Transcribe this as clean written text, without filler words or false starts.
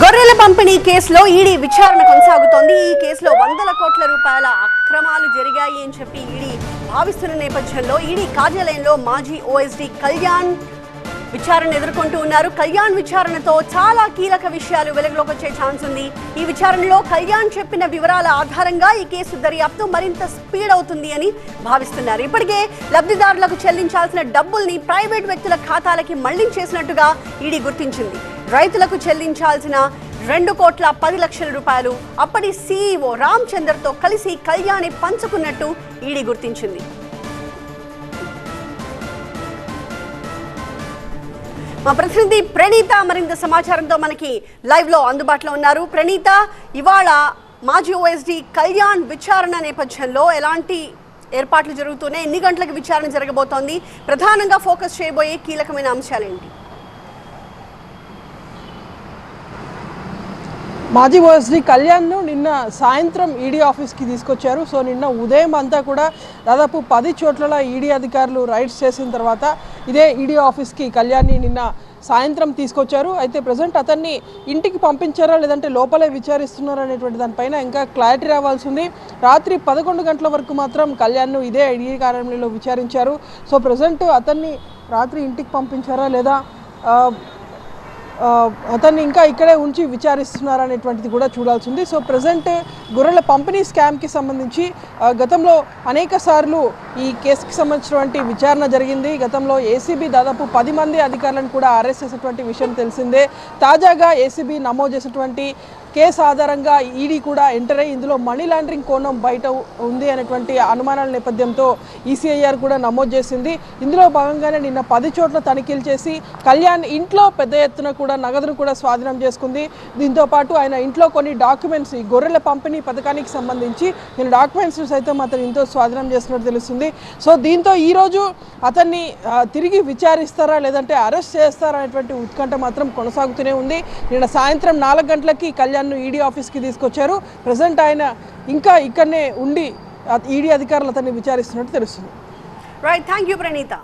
గొర్రెల పంపిణీ కేసులో ఈడీ విచారణ కొనసాగుతోంది. ఈ కేసులో వందల కోట్ల రూపాయల అక్రమాలు జరిగాయి అని చెప్పి ఈడీ భావిస్తున్న నేపథ్యంలో ఈడీ కార్యాలయంలో మాజీ ఓఎస్డీ కళ్యాణ్ విచారణ ఎదుర్కొంటూ ఉన్నారు. కళ్యాణ్ విచారణతో చాలా కీలక విషయాలు వెలుగులోకి వచ్చే ఛాన్స్ ఉంది. ఈ విచారణలో కళ్యాణ్ చెప్పిన వివరాల ఆధారంగా ఈ కేసు దర్యాప్తు మరింత స్పీడ్ అవుతుంది అని భావిస్తున్నారు. ఇప్పటికే లబ్ధిదారులకు చెల్లించాల్సిన డబ్బుల్ని ప్రైవేట్ వ్యక్తుల ఖాతాలకి మళ్లించేసినట్టుగా ఈడీ గుర్తించింది. రైతులకు చెల్లించాల్సిన 2,10,00,000 రూపాయలు అప్పటి సీఈఓ రామ్ చందర్తో కలిసి కళ్యాణి పంచుకున్నట్టు ఈడీ గుర్తించింది. మా ప్రతినిధి ప్రణీత మరింత సమాచారంతో మనకి లైవ్ లో అందుబాటులో ఉన్నారు. ప్రణీత, ఇవాళ మాజీ ఓఎస్డీ కళ్యాణ్ విచారణ నేపథ్యంలో ఎలాంటి ఏర్పాట్లు జరుగుతున్నాయి? ఎన్ని గంటలకు విచారణ జరగబోతోంది? ప్రధానంగా ఫోకస్ చేయబోయే కీలకమైన అంశాలేంటి? మాజీ ఓఎస్డీ కళ్యాణ్ను నిన్న సాయంత్రం ఈడీ ఆఫీస్కి తీసుకొచ్చారు. సో నిన్న ఉదయం అంతా కూడా దాదాపు 10 చోట్ల ఈడీ అధికారులు రైడ్స్ చేసిన తర్వాత ఇదే ఈడీ ఆఫీస్కి కళ్యాణ్ని నిన్న సాయంత్రం తీసుకొచ్చారు. అయితే ప్రజెంట్ అతన్ని ఇంటికి పంపించారా లేదంటే లోపలే విచారిస్తున్నారా అనేటువంటి దానిపైన ఇంకా క్లారిటీ రావాల్సి ఉంది. రాత్రి 11 గంటల వరకు మాత్రం కళ్యాణ్ను ఇదే ఈడీ కార్యాలయంలో విచారించారు. సో ప్రజెంట్ అతన్ని రాత్రి ఇంటికి పంపించారా లేదా అతన్ని ఇంకా ఇక్కడే ఉంచి విచారిస్తున్నారు అనేటువంటిది కూడా చూడాల్సి ఉంది. సో ప్రజెంట్ గొర్రెల పంపిణీ స్కామ్కి సంబంధించి గతంలో అనేక సార్లు ఈ కేసుకి సంబంధించినటువంటి విచారణ జరిగింది. గతంలో ఏసీబీ దాదాపు 10 మంది అధికారులను కూడా అరెస్ట్ చేసినటువంటి విషయం తెలిసిందే. తాజాగా ఏసీబీ నమోదు చేసినటువంటి కేసు ఆధారంగా ఈడీ కూడా ఎంటర్ అయ్యి ఇందులో మనీ లాండరింగ్ కోణం బయట ఉంది అనేటువంటి అనుమానాల నేపథ్యంతో ఈసీఐఆర్ కూడా నమోదు చేసింది. ఇందులో భాగంగానే నిన్న 10 చోట్ల తనిఖీలు చేసి కళ్యాణ్ ఇంట్లో పెద్ద ఎత్తున కూడా నగదును కూడా స్వాధీనం చేసుకుంది. దీంతో పాటు ఆయన ఇంట్లో కొన్ని డాక్యుమెంట్స్, ఈ గొర్రెల పంపిణీ పథకానికి సంబంధించి నేను డాక్యుమెంట్స్ సైతం అతను ఇంట్లో స్వాధీనం చేస్తున్నట్టు తెలుస్తుంది. సో దీంతో ఈరోజు అతన్ని తిరిగి విచారిస్తారా లేదంటే అరెస్ట్ చేస్తారా అనేటువంటి ఉత్కంఠ మాత్రం కొనసాగుతూనే ఉంది. నిన్న సాయంత్రం 4 గంటలకి కళ్యాణ్ ఈడీ ఆఫీస్కి తీసుకొచ్చారు. ప్రజెంట్ ఆయన ఇంకా ఇక్కడనే ఉండి ఈడీ అధికారులు అతన్ని విచారిస్తున్నట్టు తెలుస్తుంది. Right, thank you Praneetha.